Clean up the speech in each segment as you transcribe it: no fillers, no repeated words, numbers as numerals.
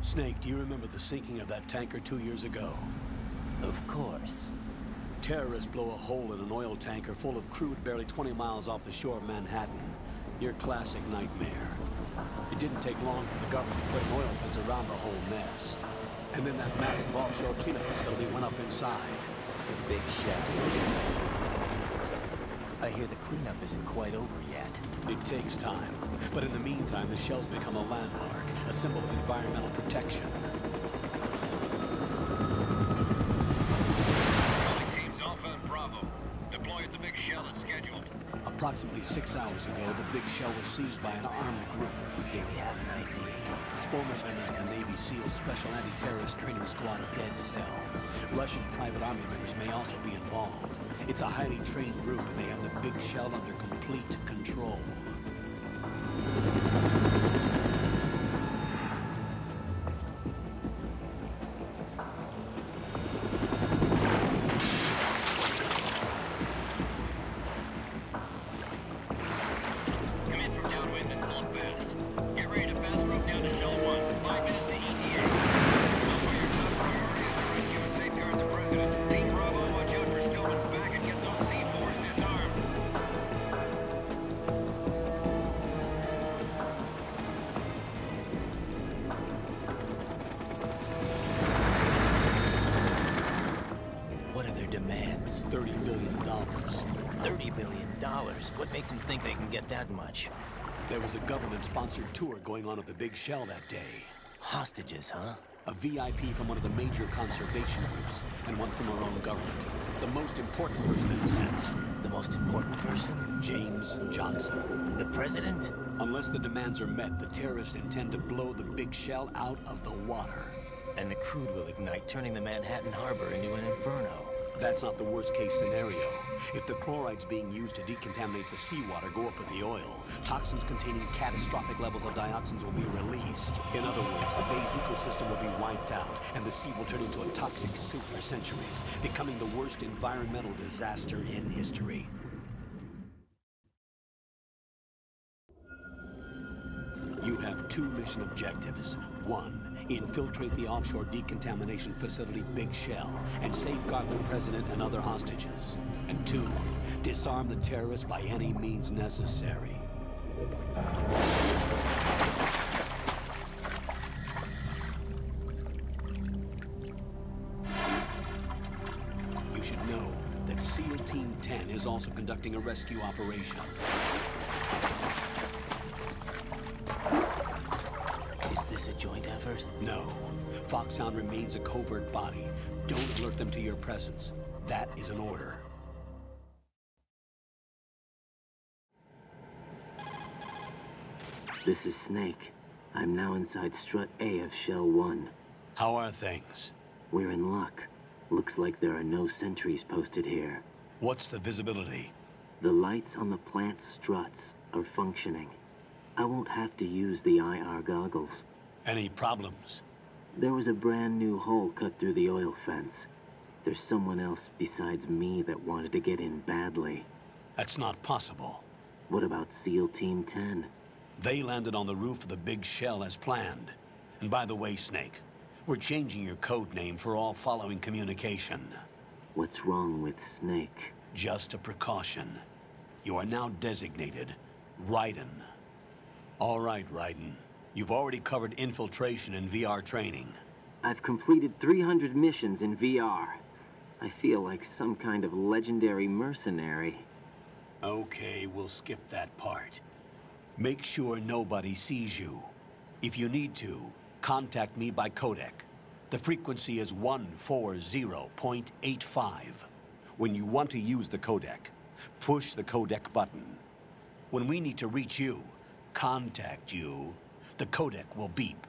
Snake, do you remember the sinking of that tanker 2 years ago? Of course. Terrorists blow a hole in an oil tanker full of crude barely 20 miles off the shore of Manhattan. Your classic nightmare. It didn't take long for the government to put an oil fence around the whole mess. And then that massive offshore cleanup facility went up inside. The big shell. I hear the cleanup isn't quite over yet. It takes time. But in the meantime, the shell's become a landmark, a symbol of environmental protection. Teams Alpha and Bravo. Deploy at the big shell as scheduled. Approximately 6 hours ago, the big shell was seized by an armed group. Do we have an ID? Former members of the Navy SEAL Special Anti-Terrorist Training Squad Dead Cell. Russian private army members may also be involved. It's a highly trained group, and they have the big shell under complete control. Demands. $30 billion. $30 billion? What makes them think they can get that much? There was a government-sponsored tour going on at the big shell that day. Hostages, huh? A VIP from one of the major conservation groups, and one from our own government. The most important person in a sense. The most important person? James Johnson. The president? Unless the demands are met, the terrorists intend to blow the big shell out of the water. And the crude will ignite, turning the Manhattan harbor into an inferno. That's not the worst-case scenario. If the chlorides being used to decontaminate the seawater go up with the oil, toxins containing catastrophic levels of dioxins will be released. In other words, the bay's ecosystem will be wiped out, and the sea will turn into a toxic soup for centuries, becoming the worst environmental disaster in history. You have 2 mission objectives. 1, infiltrate the offshore decontamination facility Big Shell and safeguard the president and other hostages. And 2, disarm the terrorists by any means necessary. You should know that SEAL Team 10 is also conducting a rescue operation. Is this a joint effort? No. Foxhound remains a covert body. Don't alert them to your presence. That is an order. This is Snake. I'm now inside Strut A of Shell 1. How are things? We're in luck. Looks like there are no sentries posted here. What's the visibility? The lights on the plant's struts are functioning. I won't have to use the IR goggles. Any problems? There was a brand new hole cut through the oil fence. There's someone else besides me that wanted to get in badly. That's not possible. What about SEAL Team 10? They landed on the roof of the Big Shell as planned. And by the way, Snake, we're changing your code name for all following communication. What's wrong with Snake? Just a precaution. You are now designated Raiden. All right, Raiden. You've already covered infiltration and VR training. I've completed 300 missions in VR. I feel like some kind of legendary mercenary. Okay, we'll skip that part. Make sure nobody sees you. If you need to, contact me by codec. The frequency is 140.85. When you want to use the codec, push the codec button. When we need to reach you, contact you, the codec will beep.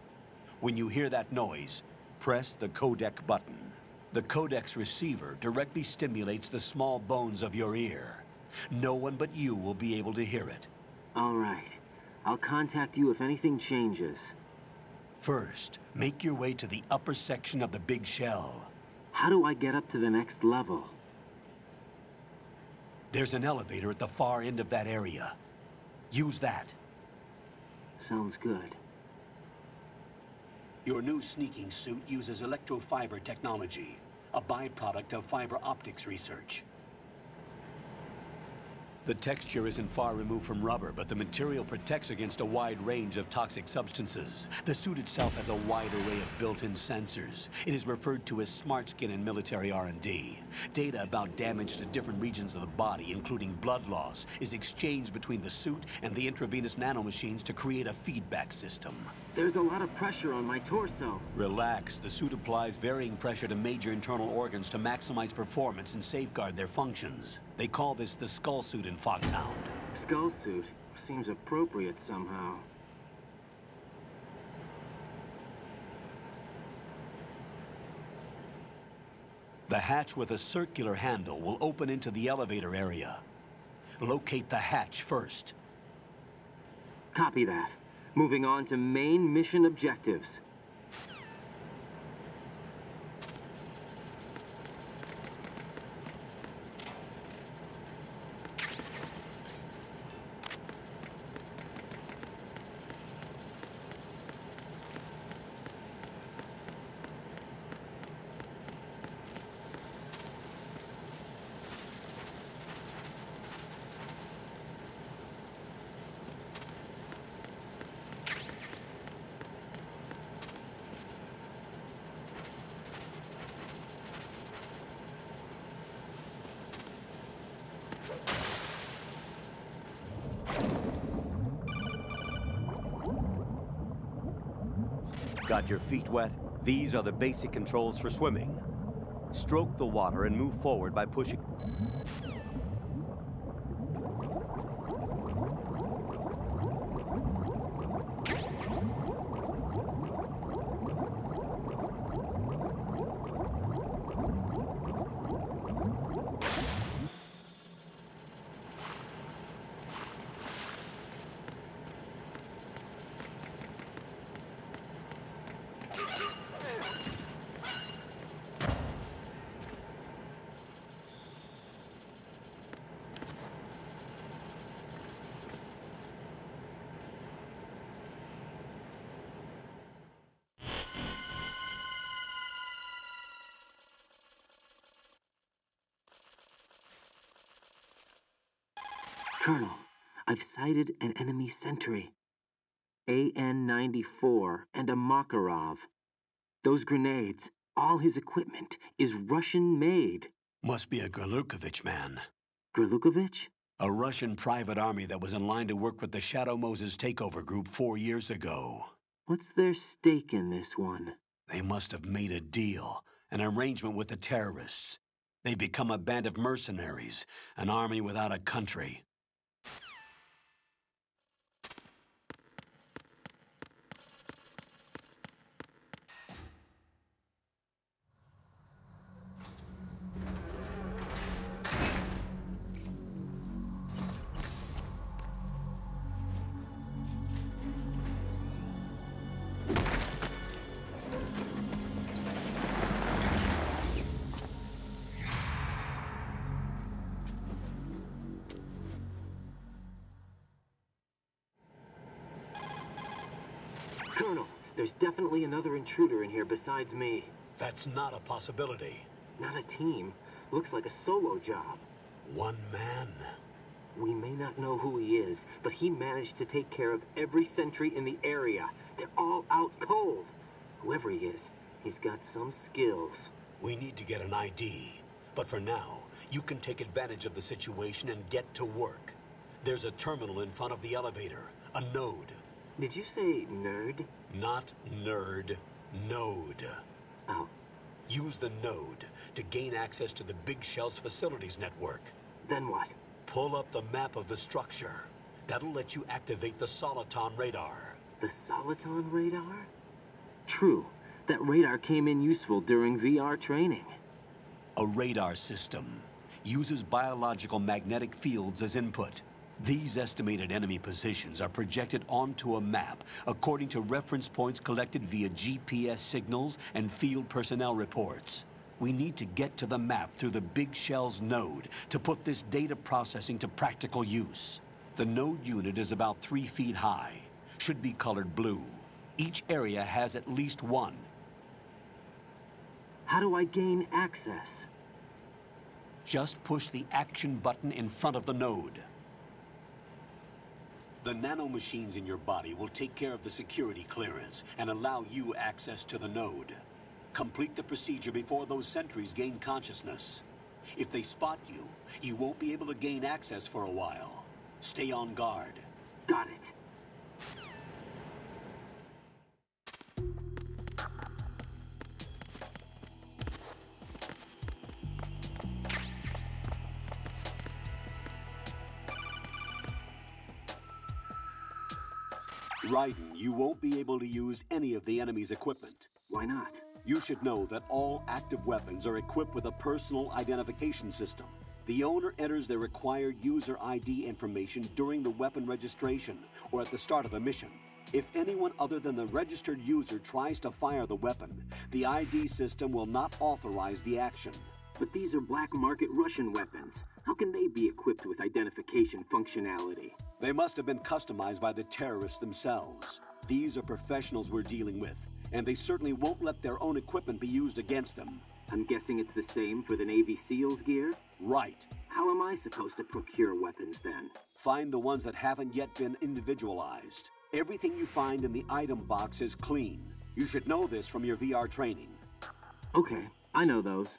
When you hear that noise, press the codec button. The codec's receiver directly stimulates the small bones of your ear. No one but you will be able to hear it. All right. I'll contact you if anything changes. First, make your way to the upper section of the Big Shell. How do I get up to the next level? There's an elevator at the far end of that area. Use that. Sounds good. Your new sneaking suit uses electrofiber technology, a byproduct of fiber optics research. The texture isn't far removed from rubber, but the material protects against a wide range of toxic substances. The suit itself has a wide array of built-in sensors. It is referred to as smart skin in military R&D. Data about damage to different regions of the body, including blood loss, is exchanged between the suit and the intravenous nanomachines to create a feedback system. There's a lot of pressure on my torso. Relax. The suit applies varying pressure to major internal organs to maximize performance and safeguard their functions. They call this the skull suit in Foxhound. Skull suit seems appropriate somehow. The hatch with a circular handle will open into the elevator area. Locate the hatch first. Copy that. Moving on to main mission objectives. Got your feet wet? These are the basic controls for swimming. Stroke the water and move forward by pushing. Colonel, I've sighted an enemy sentry. AN-94 and a Makarov. Those grenades, all his equipment, is Russian-made. Must be a Gorlukovich man. Gorlukovich? A Russian private army that was in line to work with the Shadow Moses takeover group 4 years ago. What's their stake in this one? They must have made a deal, an arrangement with the terrorists. They've become a band of mercenaries, an army without a country. Colonel, there's definitely another intruder in here besides me. That's not a possibility. Not a team. Looks like a solo job. One man. We may not know who he is, but he managed to take care of every sentry in the area. They're all out cold. Whoever he is, he's got some skills. We need to get an ID. But for now, you can take advantage of the situation and get to work. There's a terminal in front of the elevator, a node. Did you say nerd? Not nerd, node. Oh. Use the node to gain access to the Big Shell's facilities network. Then what? Pull up the map of the structure. That'll let you activate the Soliton radar. The Soliton radar? True. That radar came in useful during VR training. A radar system uses biological magnetic fields as input. These estimated enemy positions are projected onto a map according to reference points collected via GPS signals and field personnel reports. We need to get to the map through the Big Shell's node to put this data processing to practical use. The node unit is about 3 feet high, should be colored blue. Each area has at least one. How do I gain access? Just push the action button in front of the node. The nanomachines in your body will take care of the security clearance and allow you access to the node. Complete the procedure before those sentries gain consciousness. If they spot you, you won't be able to gain access for a while. Stay on guard. Got it. Raiden, you won't be able to use any of the enemy's equipment. Why not? You should know that all active weapons are equipped with a personal identification system. The owner enters their required user ID information during the weapon registration or at the start of the mission. If anyone other than the registered user tries to fire the weapon, the ID system will not authorize the action. But these are black market Russian weapons. How can they be equipped with identification functionality? They must have been customized by the terrorists themselves. These are professionals we're dealing with, and they certainly won't let their own equipment be used against them. I'm guessing it's the same for the Navy SEALs gear? Right. How am I supposed to procure weapons then? Find the ones that haven't yet been individualized. Everything you find in the item box is clean. You should know this from your VR training. Okay, I know those.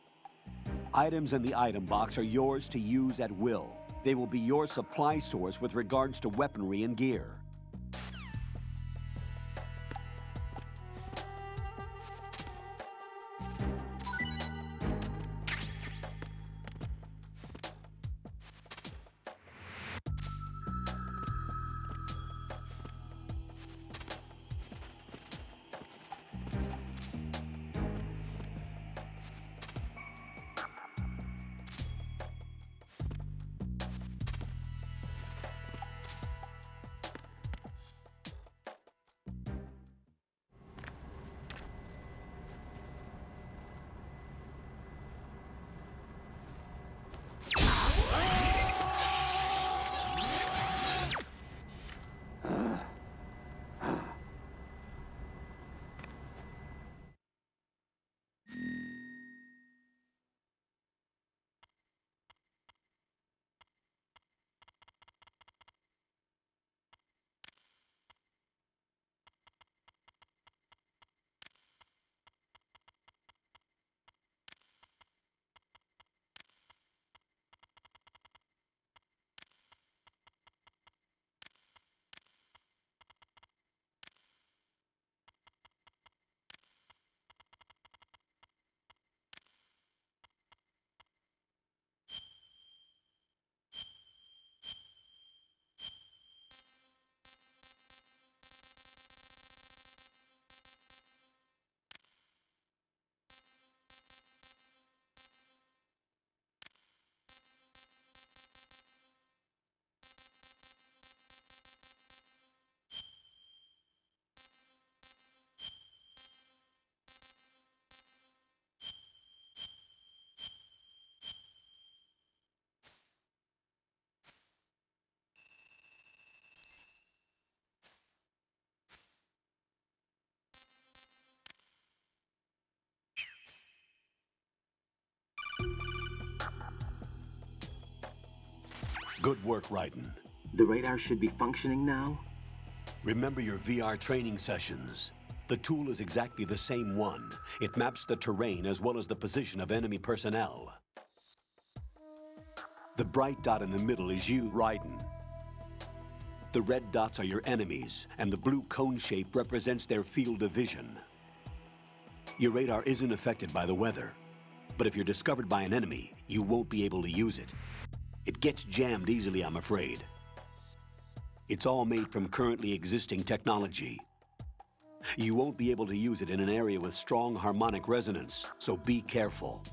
Items in the item box are yours to use at will. They will be your supply source with regards to weaponry and gear. Good work, Raiden. The radar should be functioning now? Remember your VR training sessions. The tool is exactly the same one. It maps the terrain as well as the position of enemy personnel. The bright dot in the middle is you, Raiden. The red dots are your enemies, and the blue cone shape represents their field of vision. Your radar isn't affected by the weather, but if you're discovered by an enemy, you won't be able to use it. It gets jammed easily, I'm afraid. It's all made from currently existing technology. You won't be able to use it in an area with strong harmonic resonance, so be careful.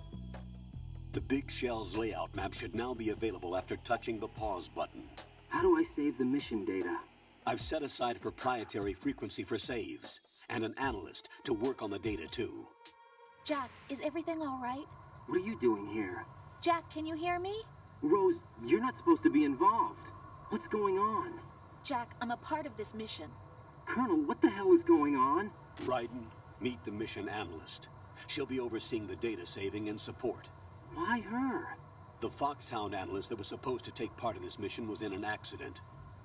The Big Shell's layout map should now be available after touching the pause button. How do I save the mission data? I've set aside a proprietary frequency for saves, and an analyst to work on the data too. Jack, is everything all right? What are you doing here? Jack, can you hear me? Rose, you're not supposed to be involved. What's going on? Jack, I'm a part of this mission. Colonel, what the hell is going on? Raiden, meet the mission analyst. She'll be overseeing the data saving and support. Why her? The Foxhound analyst that was supposed to take part in this mission was in an accident.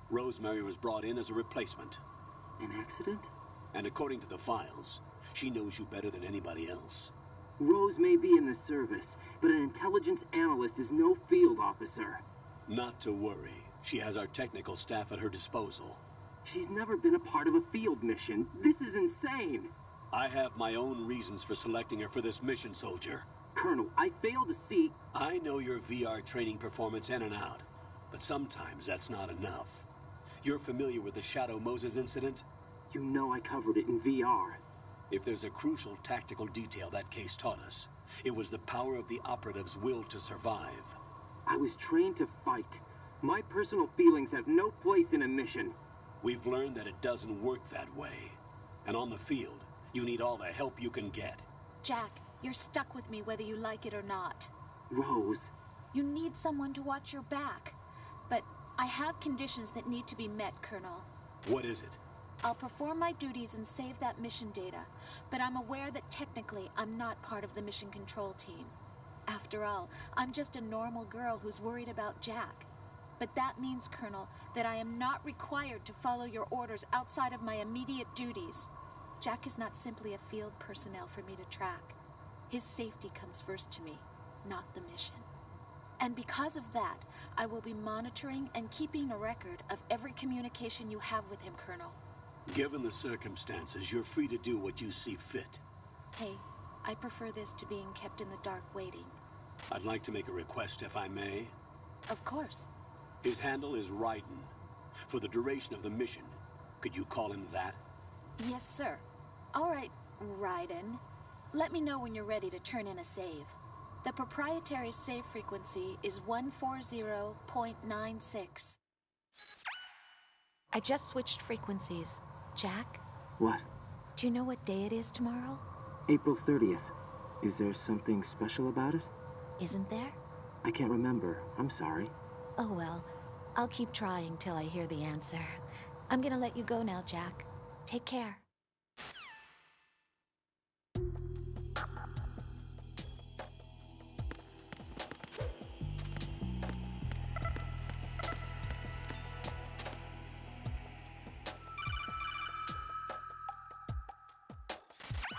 Rosemary was brought in as a replacement. An accident? And according to the files, she knows you better than anybody else. Rose may be in the service, but an intelligence analyst is no field officer. Not to worry. She has our technical staff at her disposal. She's never been a part of a field mission. This is insane. I have my own reasons for selecting her for this mission, soldier. Colonel, I fail to see... I know your VR training performance in and out, but sometimes that's not enough. You're familiar with the Shadow Moses incident? You know I covered it in VR. If there's a crucial tactical detail that case taught us, it was the power of the operative's will to survive. I was trained to fight. My personal feelings have no place in a mission. We've learned that it doesn't work that way. And on the field, you need all the help you can get. Jack, you're stuck with me whether you like it or not. Rose. You need someone to watch your back. But I have conditions that need to be met, Colonel. What is it? I'll perform my duties and save that mission data, but I'm aware that technically I'm not part of the mission control team. After all, I'm just a normal girl who's worried about Jack. But that means, Colonel, that I am not required to follow your orders outside of my immediate duties. Jack is not simply a field personnel for me to track. His safety comes first to me, not the mission. And because of that, I will be monitoring and keeping a record of every communication you have with him, Colonel. Given the circumstances, you're free to do what you see fit. Hey, I prefer this to being kept in the dark waiting. I'd like to make a request, if I may. Of course. His handle is Raiden. For the duration of the mission, could you call him that? Yes, sir. All right, Raiden. Let me know when you're ready to turn in a save. The proprietary save frequency is 140.96. I just switched frequencies. Jack? What? Do you know what day it is tomorrow? April 30th. Is there something special about it? Isn't there? I can't remember. I'm sorry. Oh well, I'll keep trying till I hear the answer. I'm gonna let you go now, Jack. Take care.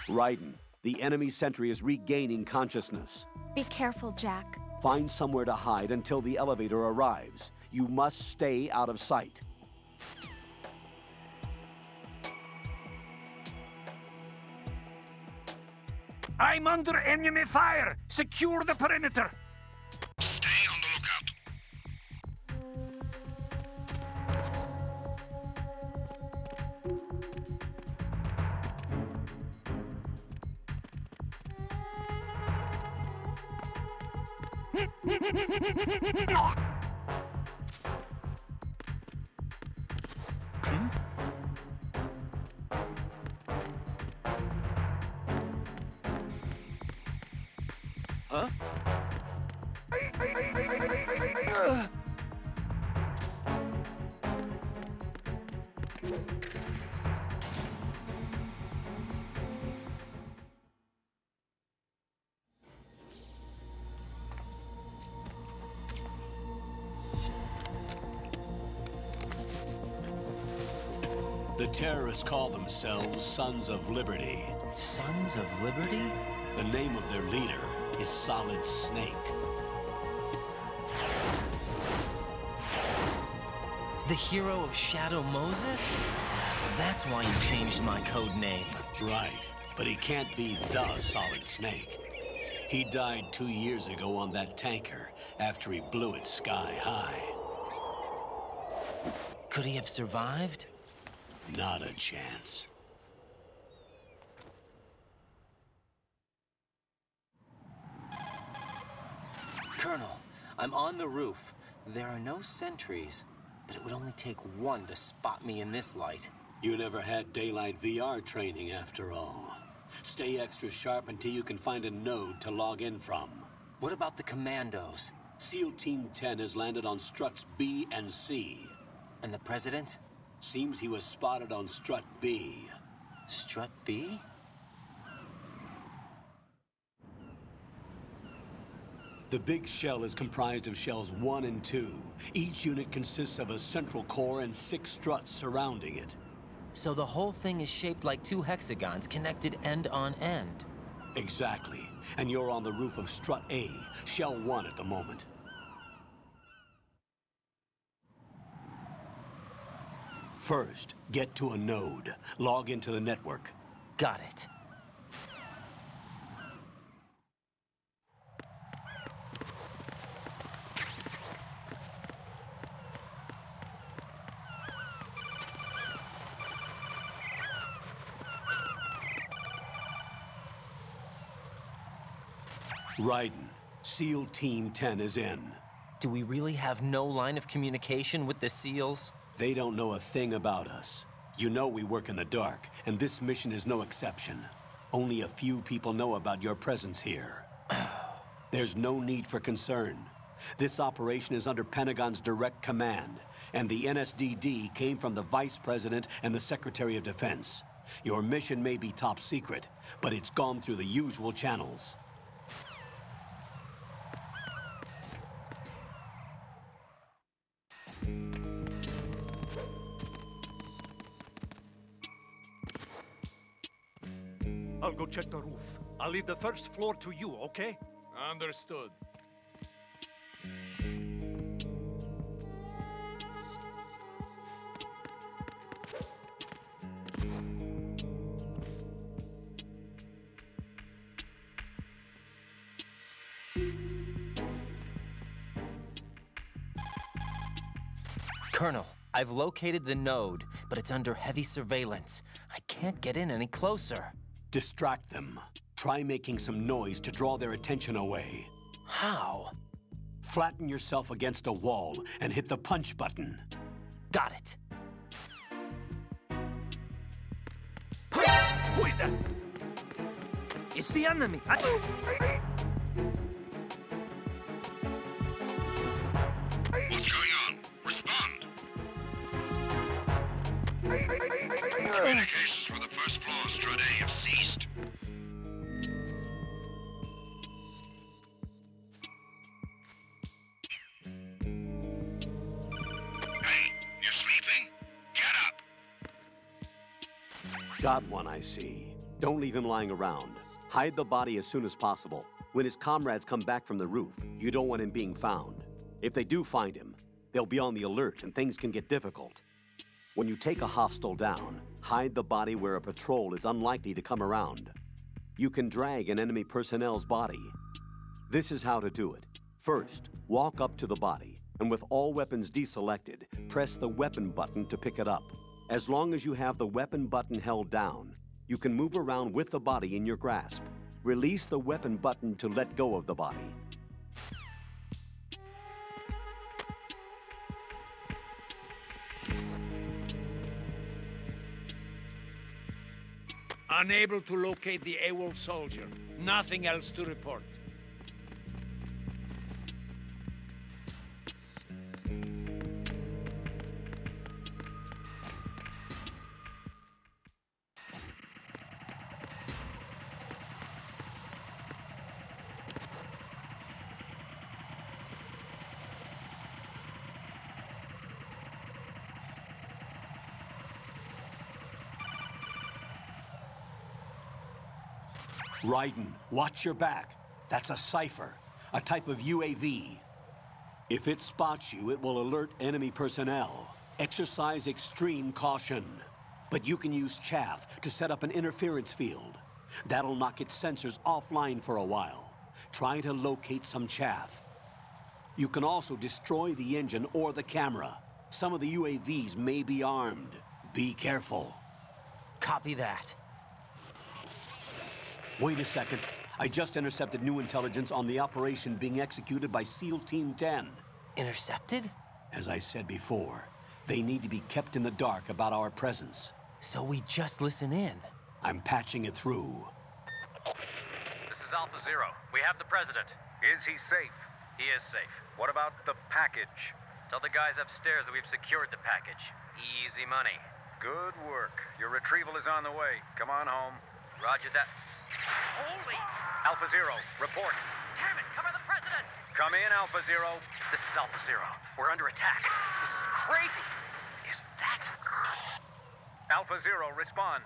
Raiden, the enemy sentry is regaining consciousness. Be careful, Jack. Find somewhere to hide until the elevator arrives. You must stay out of sight. I'm under enemy fire! Secure the perimeter! Stay on the lookout. Huh? The terrorists call themselves Sons of Liberty. Sons of Liberty? The name of their leader is Solid Snake. The hero of Shadow Moses? So that's why you changed my code name. Right, but he can't be the Solid Snake. He died 2 years ago on that tanker after he blew it sky high. Could he have survived? Not a chance. Colonel, I'm on the roof. There are no sentries, but it would only take one to spot me in this light. You never had daylight VR training after all. Stay extra sharp until you can find a node to log in from. What about the commandos? SEAL Team 10 has landed on struts B and C. And the president? Seems he was spotted on Strut B. Strut B? The big shell is comprised of shells 1 and 2. Each unit consists of a central core and 6 struts surrounding it. So the whole thing is shaped like 2 hexagons connected end on end. Exactly. And you're on the roof of Strut A, Shell 1 at the moment. First, get to a node. Log into the network. Got it. Raiden, SEAL Team 10 is in. Do we really have no line of communication with the SEALs? They don't know a thing about us. You know we work in the dark, and this mission is no exception. Only a few people know about your presence here. There's no need for concern. This operation is under Pentagon's direct command, and the NSDD came from the Vice President and the Secretary of Defense. Your mission may be top secret, but it's gone through the usual channels. I'll go check the roof. I'll leave the first floor to you, okay? Understood. Colonel, I've located the node, but it's under heavy surveillance. I can't get in any closer. Distract them. Try making some noise to draw their attention away. How? Flatten yourself against a wall and hit the punch button. Got it. Who is that? It's the enemy. What's going on? Respond! Communications with the first floor of Strut A have ceased. Hey, you're sleeping? Get up! Got one, I see. Don't leave him lying around. Hide the body as soon as possible. When his comrades come back from the roof, you don't want him being found. If they do find him, they'll be on the alert and things can get difficult. When you take a hostile down, hide the body where a patrol is unlikely to come around. You can drag an enemy personnel's body. This is how to do it. First, walk up to the body, and with all weapons deselected, press the weapon button to pick it up. As long as you have the weapon button held down, you can move around with the body in your grasp. Release the weapon button to let go of the body. Unable to locate the AWOL soldier. Nothing else to report. Raiden, watch your back. That's a cipher, a type of UAV. If it spots you, it will alert enemy personnel. Exercise extreme caution. But you can use chaff to set up an interference field. That'll knock its sensors offline for a while. Try to locate some chaff. You can also destroy the engine or the camera. Some of the UAVs may be armed. Be careful. Copy that. Wait a second. I just intercepted new intelligence on the operation being executed by SEAL Team 10. Intercepted? As I said before, they need to be kept in the dark about our presence. So we just listen in. I'm patching it through. This is Alpha Zero. We have the President. Is he safe? He is safe. What about the package? Tell the guys upstairs that we've secured the package. Easy money. Good work. Your retrieval is on the way. Come on home. Roger that. Holy! Alpha Zero, report. Damn it! Cover the president! Come in, Alpha Zero. This is Alpha Zero. We're under attack. This is crazy. Is that... Alpha Zero, respond.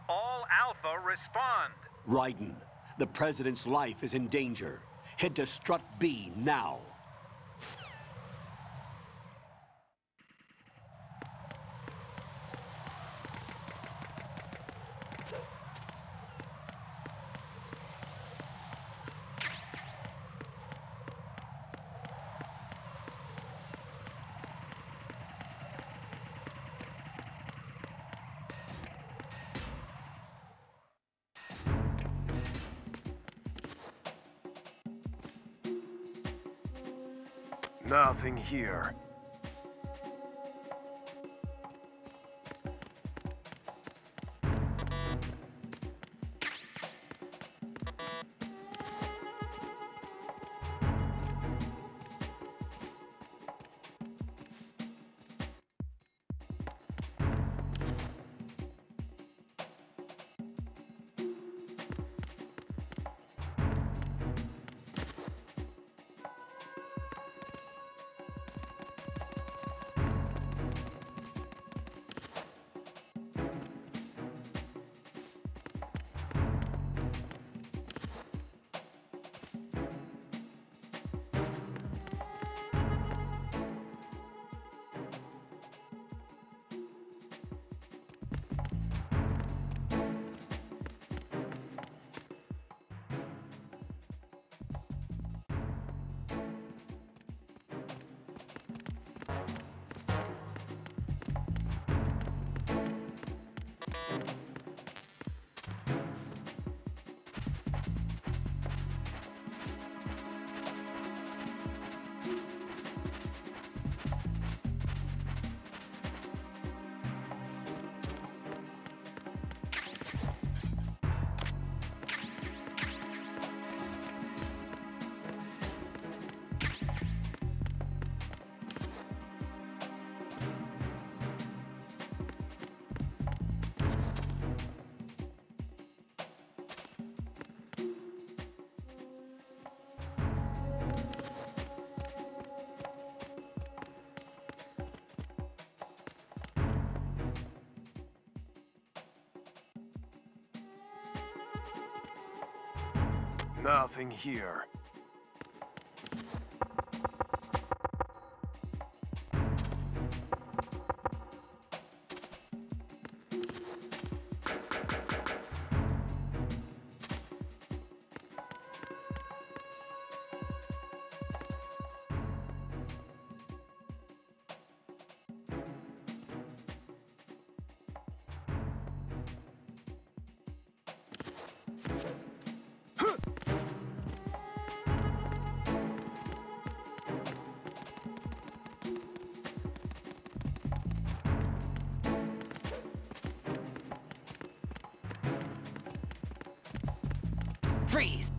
All Alpha, respond. Raiden, the President's life is in danger. Head to Strut B now. Nothing here. Nothing here. Freeze!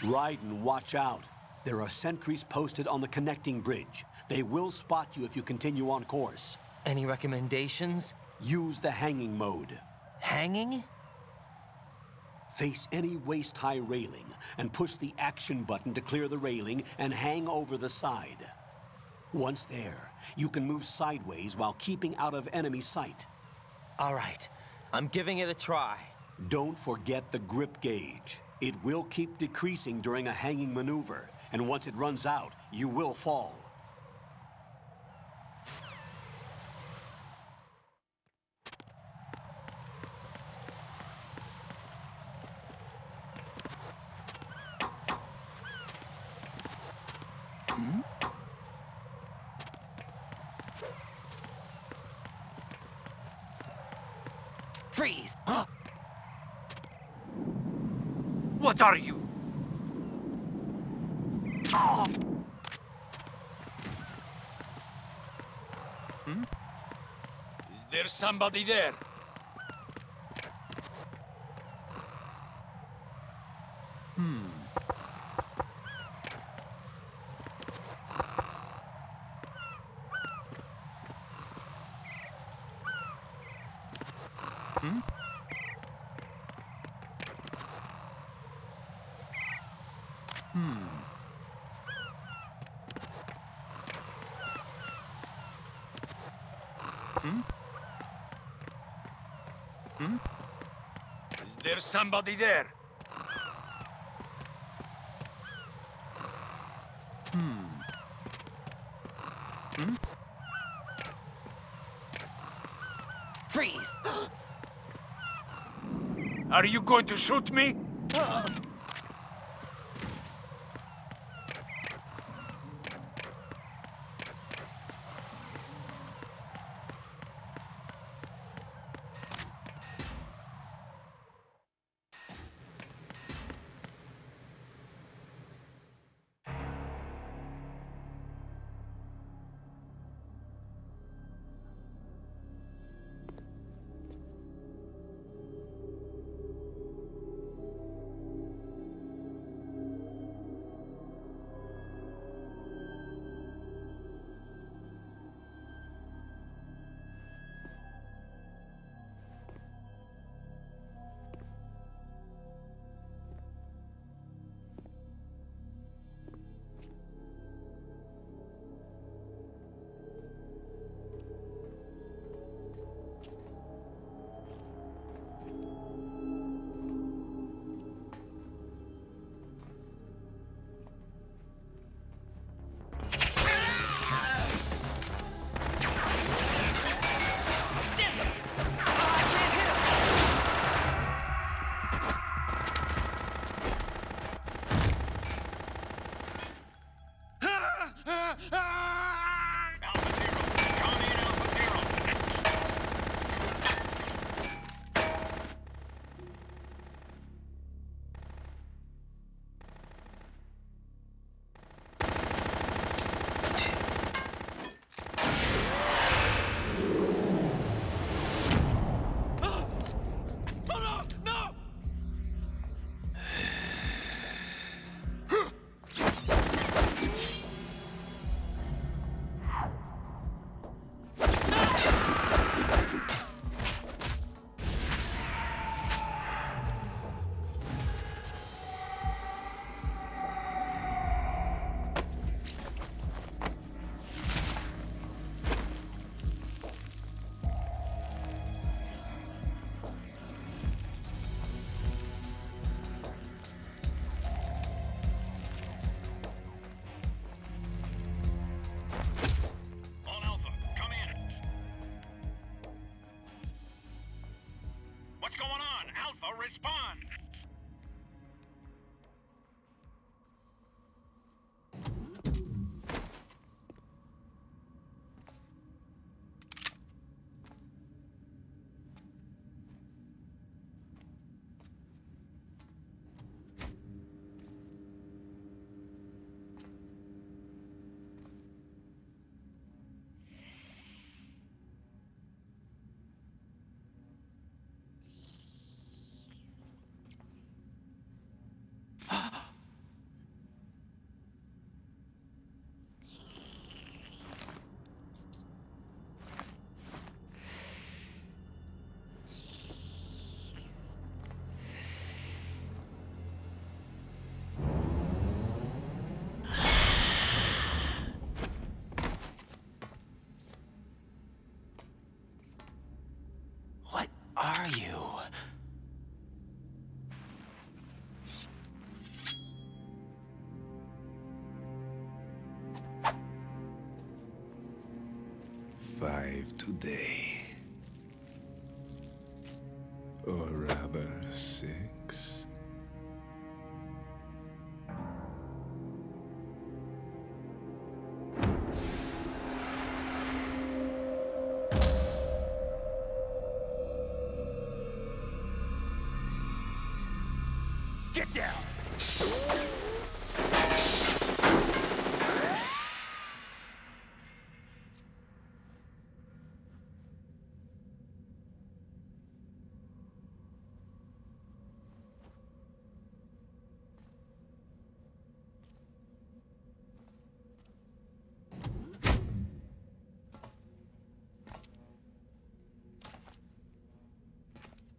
Raiden, watch out. There are sentries posted on the connecting bridge. They will spot you if you continue on course. Any recommendations? Use the hanging mode. Hanging? Face any waist-high railing and push the action button to clear the railing and hang over the side. Once there, you can move sideways while keeping out of enemy sight. All right, I'm giving it a try. Don't forget the grip gauge. It will keep decreasing during a hanging maneuver, and once it runs out, you will fall. Freeze! Huh? What are you? Oh. Is there somebody there? Is there somebody there? Freeze! Are you going to shoot me? Respond! are you? Five today. Or rather, 6. Get down!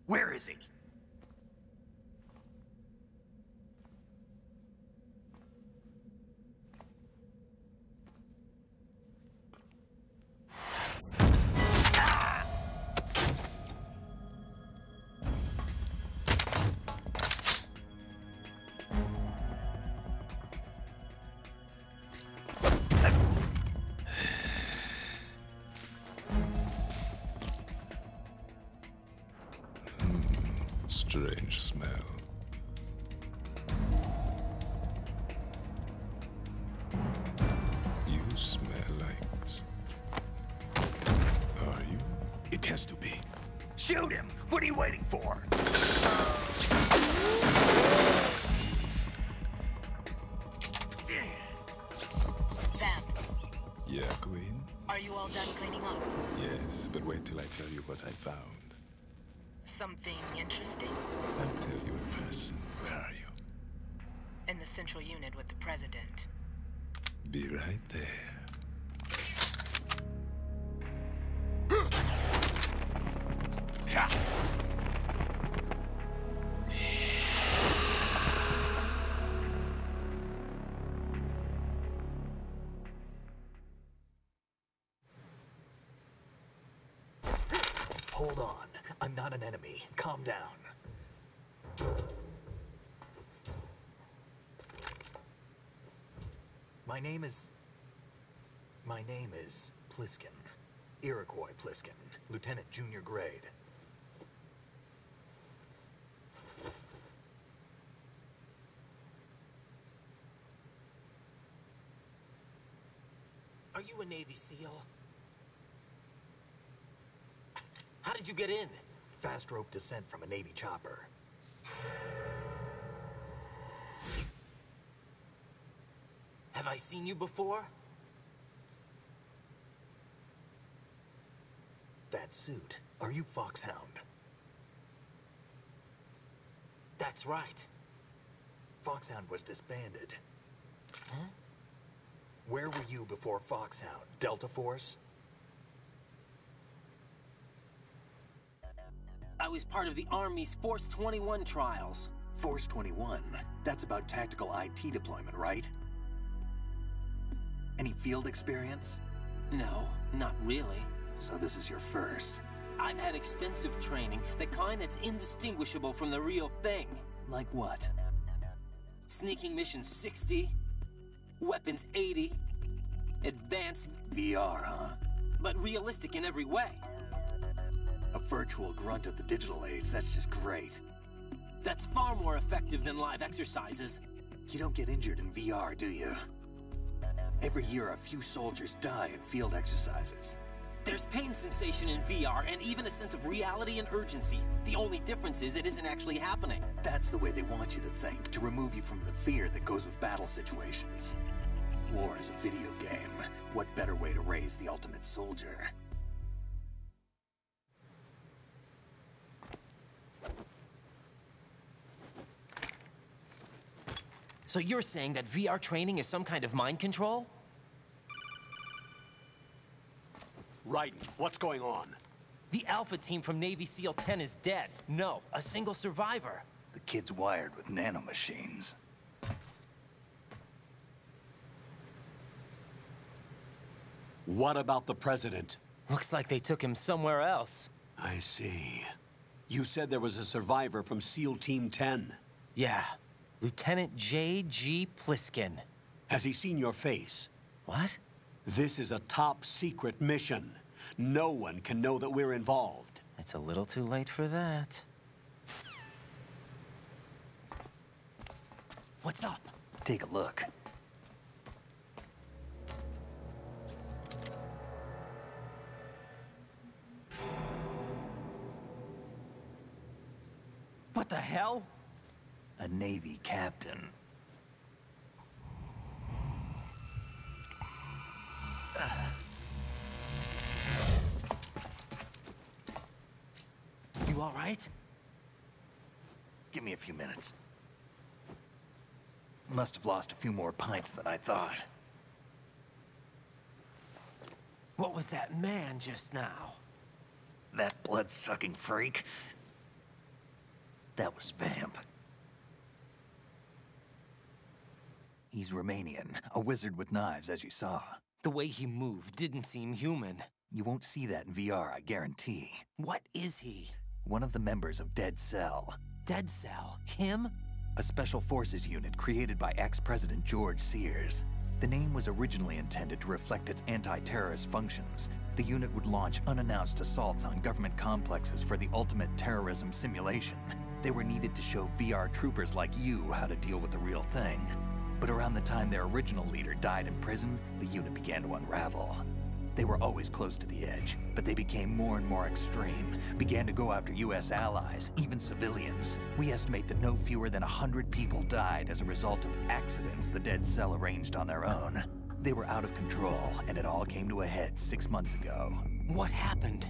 Where is he? Strange smell. You smell like... Are you? It has to be. Shoot him! What are you waiting for? Vamp, Yeah, Queen? are you all done cleaning up? Yes, but wait till I tell you what I found. Something interesting? I'll tell you in person. Where are you? In the central unit with the president. Be right there. Hold on. I'm not an enemy. Calm down. My name is Pliskin. Iroquois Pliskin. Lieutenant Junior Grade. Are you a Navy SEAL? How did you get in? Fast rope descent from a Navy chopper. Have I seen you before? That suit. Are you Foxhound? That's right. Foxhound was disbanded. Huh? Where were you before Foxhound? Delta Force? I was part of the Army's Force 21 trials. Force 21? That's about tactical IT deployment, right? Any field experience? No, not really. So this is your first. I've had extensive training, the kind that's indistinguishable from the real thing. Like what? Sneaking mission 60, weapons 80, advanced VR, huh? but realistic in every way. A virtual grunt of the digital age, that's just great. That's far more effective than live exercises. You don't get injured in VR, do you? Every year, a few soldiers die in field exercises. There's pain sensation in VR and even a sense of reality and urgency. The only difference is it isn't actually happening. That's the way they want you to think, to remove you from the fear that goes with battle situations. War is a video game. What better way to raise the ultimate soldier? So you're saying that VR training is some kind of mind control? Right. What's going on? The Alpha team from Navy SEAL 10 is dead. No, a single survivor. The kid's wired with nanomachines. What about the president? Looks like they took him somewhere else. I see. You said there was a survivor from SEAL Team 10. Yeah. Lieutenant J.G. Pliskin. Has he seen your face? What? This is a top-secret mission. No one can know that we're involved. It's a little too late for that. What's up? Take a look. What the hell? A Navy captain. You all right? Give me a few minutes. Must have lost a few more pints than I thought. What was that man just now? That blood-sucking freak? That was Vamp. He's Romanian, a wizard with knives, as you saw. The way he moved didn't seem human. You won't see that in VR, I guarantee. What is he? One of the members of Dead Cell. Dead Cell? Him? A special forces unit created by ex-President George Sears. The name was originally intended to reflect its anti-terrorist functions. The unit would launch unannounced assaults on government complexes for the ultimate terrorism simulation. They were needed to show VR troopers like you how to deal with the real thing. But around the time their original leader died in prison, the unit began to unravel. They were always close to the edge, but they became more and more extreme, began to go after US allies, even civilians. We estimate that no fewer than 100 people died as a result of accidents the Dead Cell arranged on their own. They were out of control, and it all came to a head 6 months ago. What happened?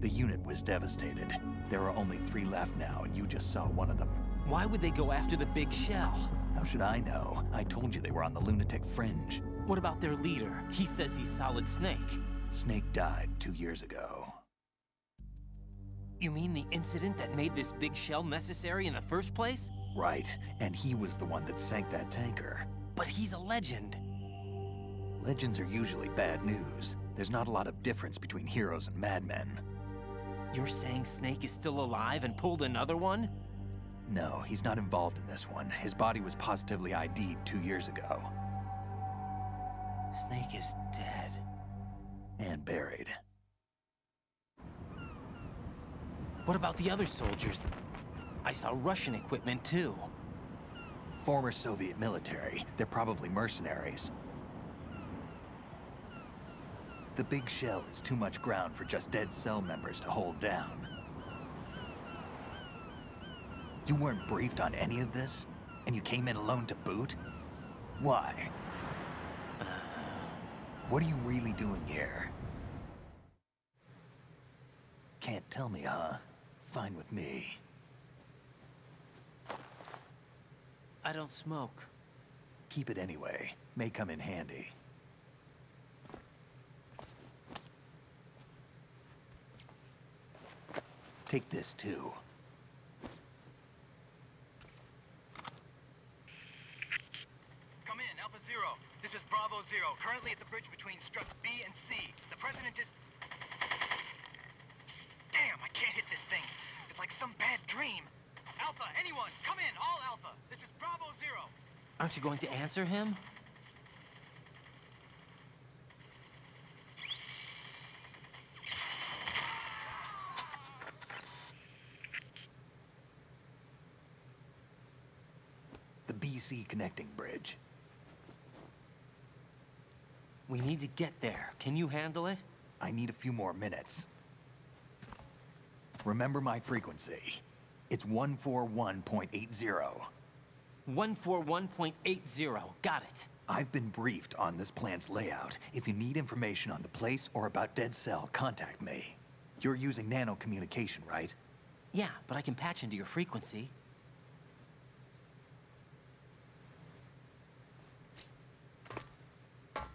The unit was devastated. There are only 3 left now, and you just saw one of them. Why would they go after the big shell? How should I know? I told you they were on the lunatic fringe. What about their leader? He says he's Solid Snake. Snake died 2 years ago. You mean the incident that made this big shell necessary in the first place? Right, and he was the one that sank that tanker. But he's a legend. Legends are usually bad news. There's not a lot of difference between heroes and madmen. You're saying Snake is still alive and pulled another one? No, he's not involved in this one. His body was positively ID'd 2 years ago. Snake is dead. And buried. What about the other soldiers? I saw Russian equipment too. Former Soviet military. They're probably mercenaries. The big shell is too much ground for just Dead Cell members to hold down. You weren't briefed on any of this? And you came in alone to boot? Why? What are you really doing here? Can't tell me, huh? Fine with me. I don't smoke. Keep it anyway. May come in handy. Take this too. Come in, Alpha Zero. This is Bravo Zero, currently at the bridge between struts B and C. The President is... Damn, I can't hit this thing. It's like some bad dream. Alpha, anyone, come in, all Alpha. This is Bravo Zero. Aren't you going to answer him? The BC connecting bridge. We need to get there. Can you handle it? I need a few more minutes. Remember my frequency. It's 141.80. 141.80. Got it. I've been briefed on this plant's layout. If you need information on the place or about Dead Cell, contact me. You're using nano communication, right? Yeah, but I can patch into your frequency.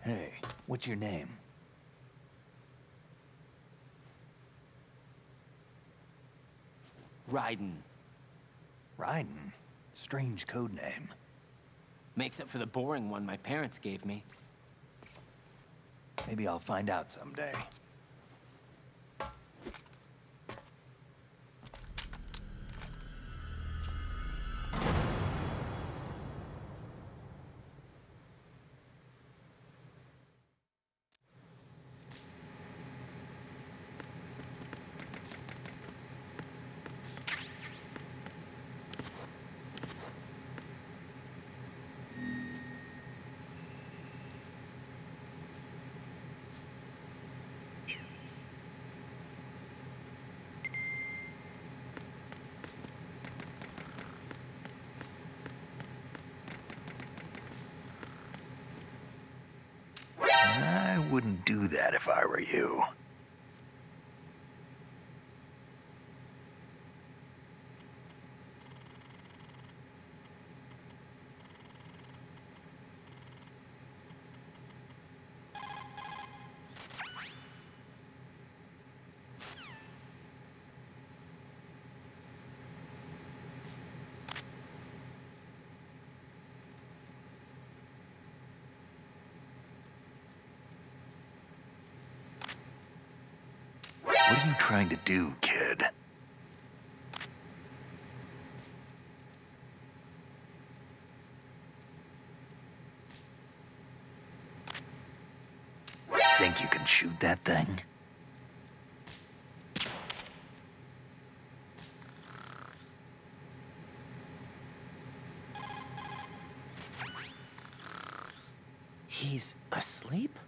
Hey, what's your name? Raiden. Raiden? Strange code name. Makes up for the boring one my parents gave me. Maybe I'll find out someday. wouldn't do that if I were you. What are you trying to do, kid? Think you can shoot that thing? He's asleep?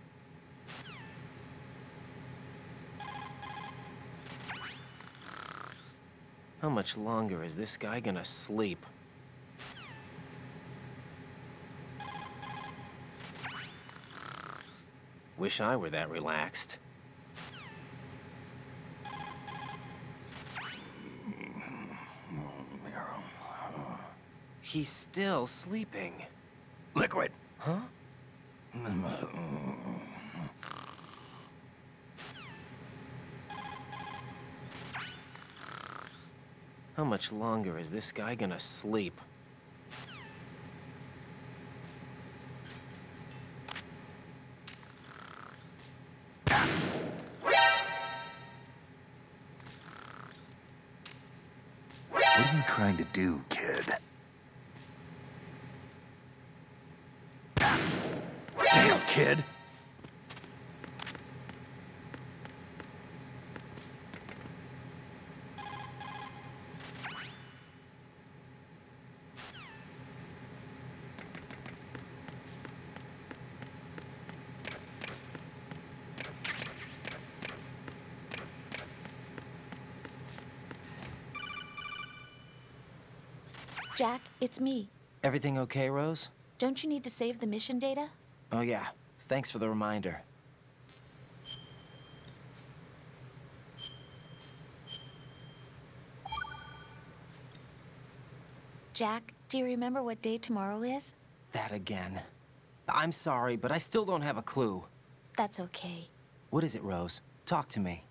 How much longer is this guy gonna sleep? Wish I were that relaxed. He's still sleeping. Liquid. Huh? How much longer is this guy gonna sleep? What are you trying to do, kid? Damn, kid! Jack, it's me. Everything okay, Rose? Don't you need to save the mission data? Oh yeah, thanks for the reminder. Jack, do you remember what day tomorrow is? That again. I'm sorry, but I still don't have a clue. That's okay. What is it, Rose? Talk to me.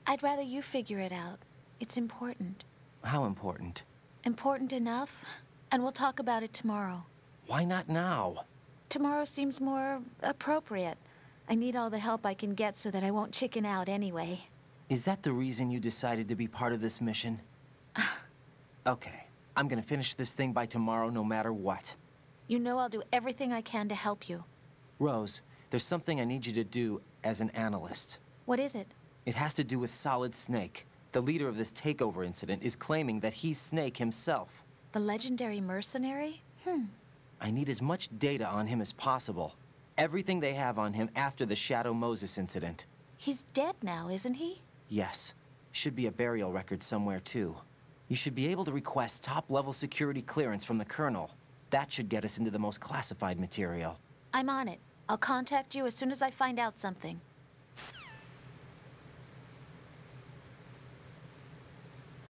I'd rather you figure it out. It's important. How important? Important enough, and we'll talk about it tomorrow. Why not now? Tomorrow seems more appropriate. I need all the help I can get so that I won't chicken out anyway. Is that the reason you decided to be part of this mission? Okay, I'm gonna finish this thing by tomorrow no matter what. You know I'll do everything I can to help you. Rose, there's something I need you to do as an analyst. What is it? It has to do with Solid Snake. The leader of this takeover incident is claiming that he's Snake himself. The legendary mercenary? I need as much data on him as possible. Everything they have on him after the Shadow Moses incident. He's dead now, isn't he? Yes. Should be a burial record somewhere, too. You should be able to request top-level security clearance from the Colonel. That should get us into the most classified material. I'm on it. I'll contact you as soon as I find out something.